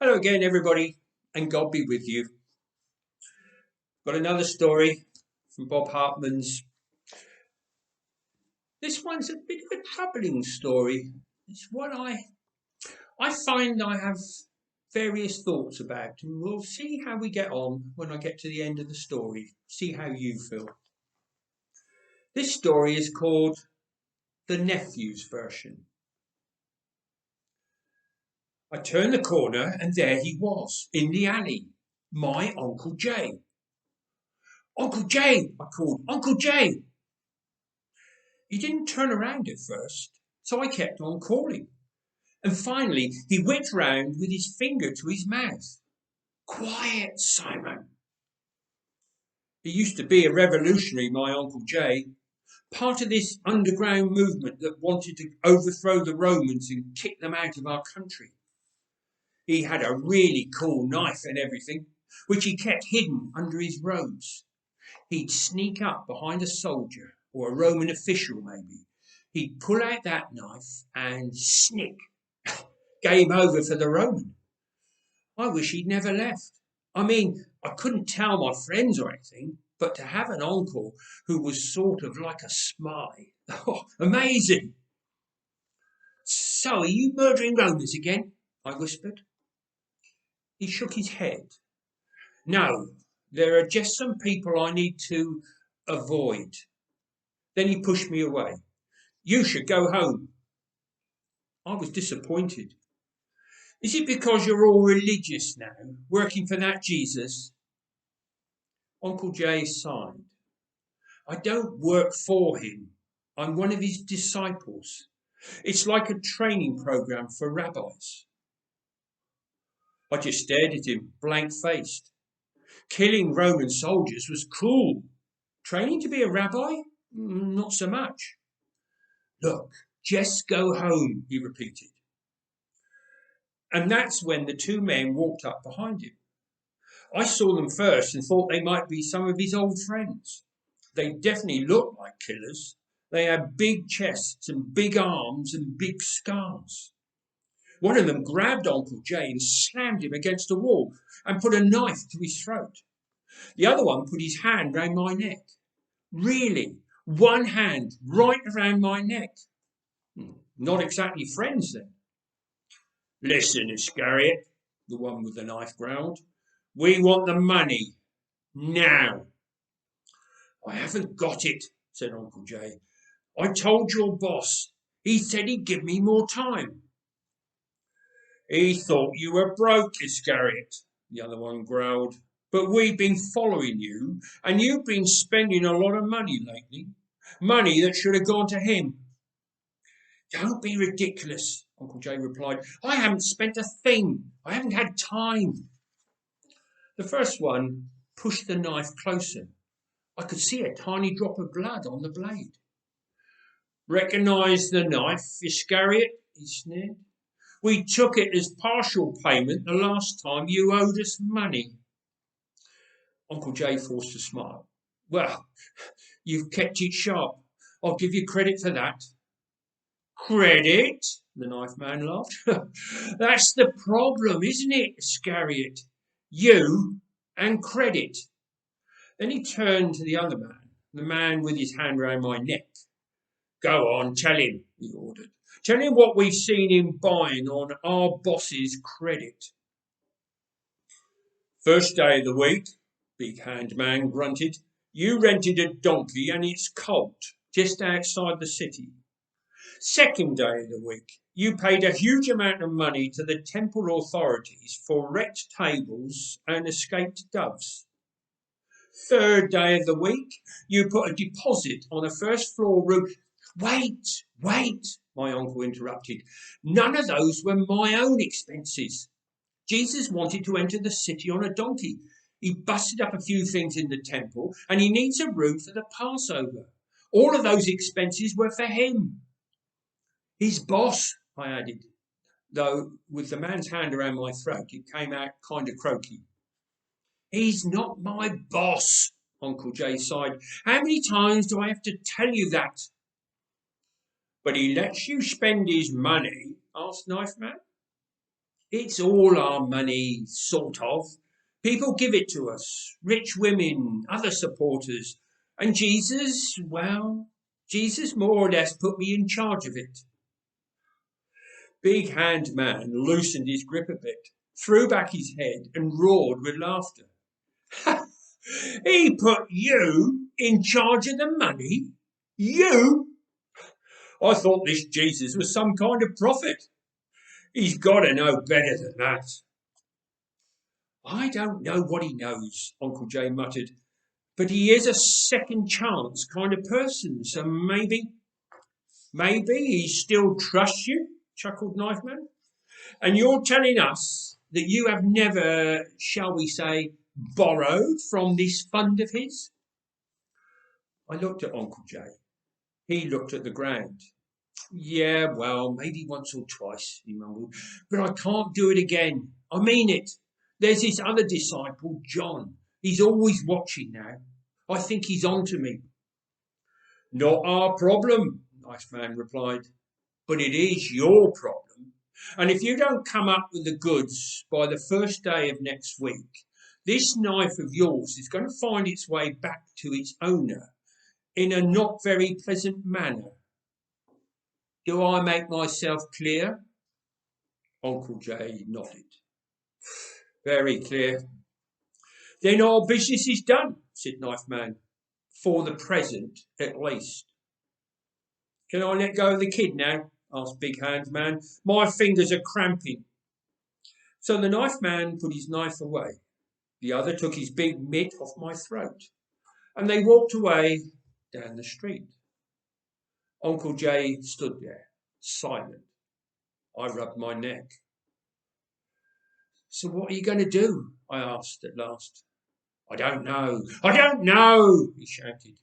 Hello again, everybody, and God be with you. Got another story from Bob Hartman's. This one's a bit of a troubling story. It's one I find I have various thoughts about, and we'll see how we get on when I get to the end of the story. See how you feel. This story is called the Nephew's version. I turned the corner, and there he was in the alley, my Uncle Jay. Uncle Jay, I called, Uncle Jay. He didn't turn around at first, so I kept on calling. And finally he whipped round with his finger to his mouth. Quiet, Simon. He used to be a revolutionary, my Uncle Jay, part of this underground movement that wanted to overthrow the Romans and kick them out of our country. He had a really cool knife and everything, which he kept hidden under his robes. He'd sneak up behind a soldier or a Roman official maybe. He'd pull out that knife and snick. Game over for the Roman. I wish he'd never left. I mean, I couldn't tell my friends or anything, but to have an uncle who was sort of like a spy. Oh, amazing. So, are you murdering Romans again? I whispered. He shook his head. No, there are just some people I need to avoid. Then he pushed me away. You should go home. I was disappointed. Is it because you're all religious now, working for that Jesus? Uncle Jay sighed. I don't work for him. I'm one of his disciples. It's like a training program for rabbis. I just stared at him, blank-faced. Killing Roman soldiers was cool. Training to be a rabbi? Not so much. Look, just go home, he repeated. And that's when the two men walked up behind him. I saw them first and thought they might be some of his old friends. They definitely looked like killers. They had big chests and big arms and big scars. One of them grabbed Uncle Jay and slammed him against a wall and put a knife to his throat. The other one put his hand round my neck. Really, one hand right around my neck. Not exactly friends then. Listen, Iscariot, the one with the knife growled. We want the money. Now. I haven't got it, said Uncle Jay. I told your boss. He said he'd give me more time. He thought you were broke, Iscariot, the other one growled. But we've been following you, and you've been spending a lot of money lately. Money that should have gone to him. Don't be ridiculous, Uncle Jay replied. I haven't spent a thing. I haven't had time. The first one pushed the knife closer. I could see a tiny drop of blood on the blade. Recognise the knife, Iscariot? He sneered. We took it as partial payment the last time you owed us money. Uncle Jay forced a smile. Well, you've kept it sharp. I'll give you credit for that. Credit? The knife man laughed. That's the problem, isn't it, Iscariot? You and credit. Then he turned to the other man, the man with his hand round my neck. Go on, tell him, he ordered. Tell him what we've seen him buying on our boss's credit. First day of the week, Big Hand Man grunted, you rented a donkey and its colt just outside the city. Second day of the week, you paid a huge amount of money to the temple authorities for wrecked tables and escaped doves. Third day of the week, you put a deposit on a first floor room. Wait, my uncle interrupted. None of those were my own expenses. Jesus wanted to enter the city on a donkey. He busted up a few things in the temple, and he needs a room for the Passover. All of those expenses were for him. His boss, I added, though with the man's hand around my throat, it came out kind of croaky. He's not my boss, Uncle Jay sighed. How many times do I have to tell you that? But he lets you spend his money, asked Knife Man. It's all our money, sort of. People give it to us, rich women, other supporters. And Jesus, well, Jesus more or less put me in charge of it. Big Hand Man loosened his grip a bit, threw back his head and roared with laughter. He put you in charge of the money? You? I thought this Jesus was some kind of prophet. He's got to know better than that. I don't know what he knows, Uncle Jay muttered, but he is a second chance kind of person, so maybe he still trusts you, chuckled Knife Man. And you're telling us that you have never, shall we say, borrowed from this fund of his? I looked at Uncle Jay. He looked at the ground. Yeah, well, maybe once or twice, he mumbled, but I can't do it again. I mean it. There's this other disciple, John. He's always watching now. I think he's on to me. Not our problem, Nice Man replied, but it is your problem. And if you don't come up with the goods by the first day of next week, this knife of yours is going to find its way back to its owner in a not very pleasant manner. Do I make myself clear? Uncle Jay nodded. Very clear. Then our business is done, said Knife Man, for the present at least. Can I let go of the kid now? Asked Big Hand Man. My fingers are cramping. So the Knife Man put his knife away. The other took his big mitt off my throat, and they walked away down the street. Uncle Jay stood there, silent. I rubbed my neck. So what are you going to do? I asked at last. I don't know, he shouted.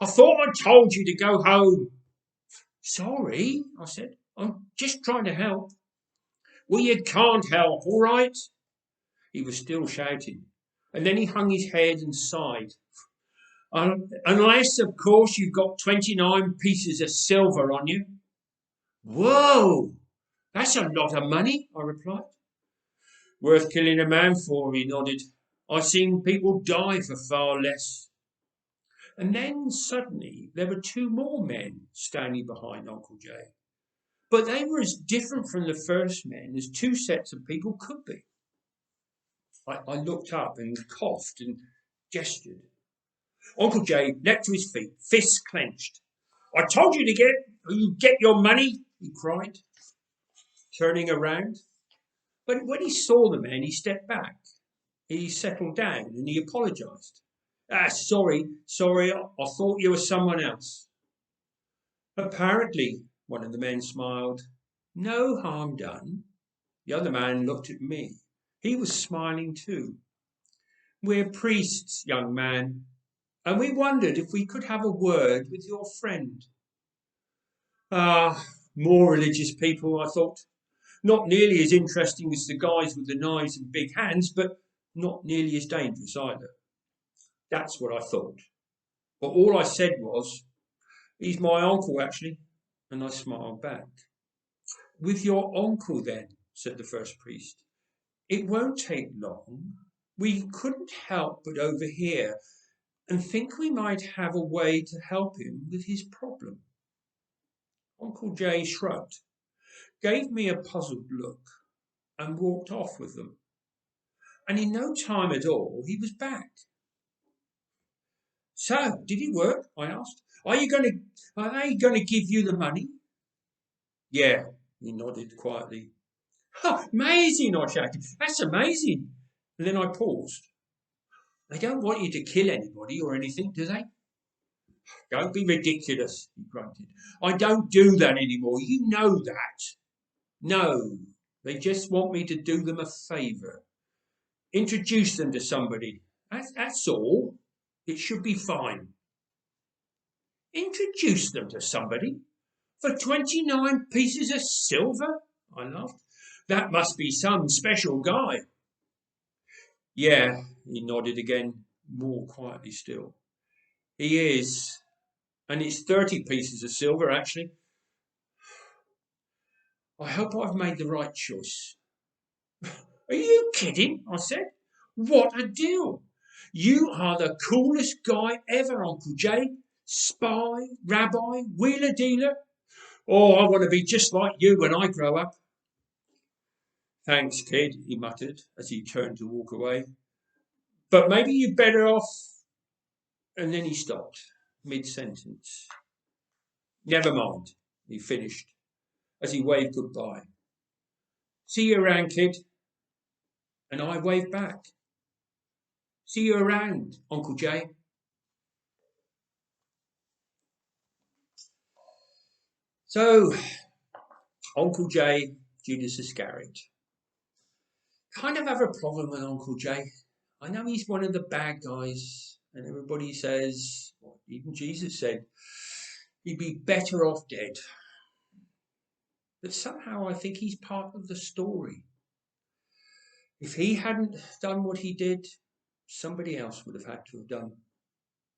I thought I told you to go home. Sorry, I said. I'm just trying to help. Well, you can't help, all right? He was still shouting, and then he hung his head and sighed. Unless, of course, you've got 29 pieces of silver on you. Whoa, that's a lot of money, I replied. Worth killing a man for, he nodded. I've seen people die for far less. And then suddenly there were two more men standing behind Uncle Jay. But they were as different from the first men as two sets of people could be. I looked up and coughed and gestured. Uncle Jay leapt to his feet, fists clenched. I told you to get your money, he cried, turning around. But when he saw the men, he stepped back. He settled down and he apologised. Sorry, I thought you were someone else. Apparently, one of the men smiled. No harm done. The other man looked at me. He was smiling too. We're priests, young man, and we wondered if we could have a word with your friend. More religious people, I thought. Not nearly as interesting as the guys with the knives and big hands, but not nearly as dangerous either. That's what I thought. But all I said was, he's my uncle, actually, and I smiled back. With your uncle, then, said the first priest. It won't take long. We couldn't help but overhear and think we might have a way to help him with his problem. Uncle Jay shrugged, gave me a puzzled look, and walked off with them. And in no time at all, he was back. So, did it work? I asked. Are they going to give you the money? Yeah, he nodded quietly. Amazing, I shouted. That's amazing. And then I paused. They don't want you to kill anybody or anything, do they? Don't be ridiculous, he grunted. I don't do that anymore. You know that. No, they just want me to do them a favour. Introduce them to somebody. That's all. It should be fine. Introduce them to somebody? For 29 pieces of silver? I laughed. That must be some special guy. Yeah, he nodded again, more quietly still. He is. And it's 30 pieces of silver, actually. I hope I've made the right choice. Are you kidding? I said. What a deal. You are the coolest guy ever, Uncle Jay. Spy, rabbi, wheeler dealer. Oh, I want to be just like you when I grow up. Thanks, kid, he muttered as he turned to walk away. But maybe you're better off. And then he stopped, mid-sentence. Never mind, he finished as he waved goodbye. See you around, kid. And I waved back. See you around, Uncle Jay. So, Uncle Jay, Judas Iscariot. Kind of have a problem with Uncle Jay. I know he's one of the bad guys, and everybody says, well, even Jesus said, he'd be better off dead. But somehow I think he's part of the story. If he hadn't done what he did, somebody else would have had to have done.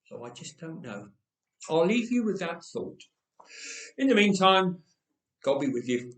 So I just don't know. I'll leave you with that thought. In the meantime, God be with you.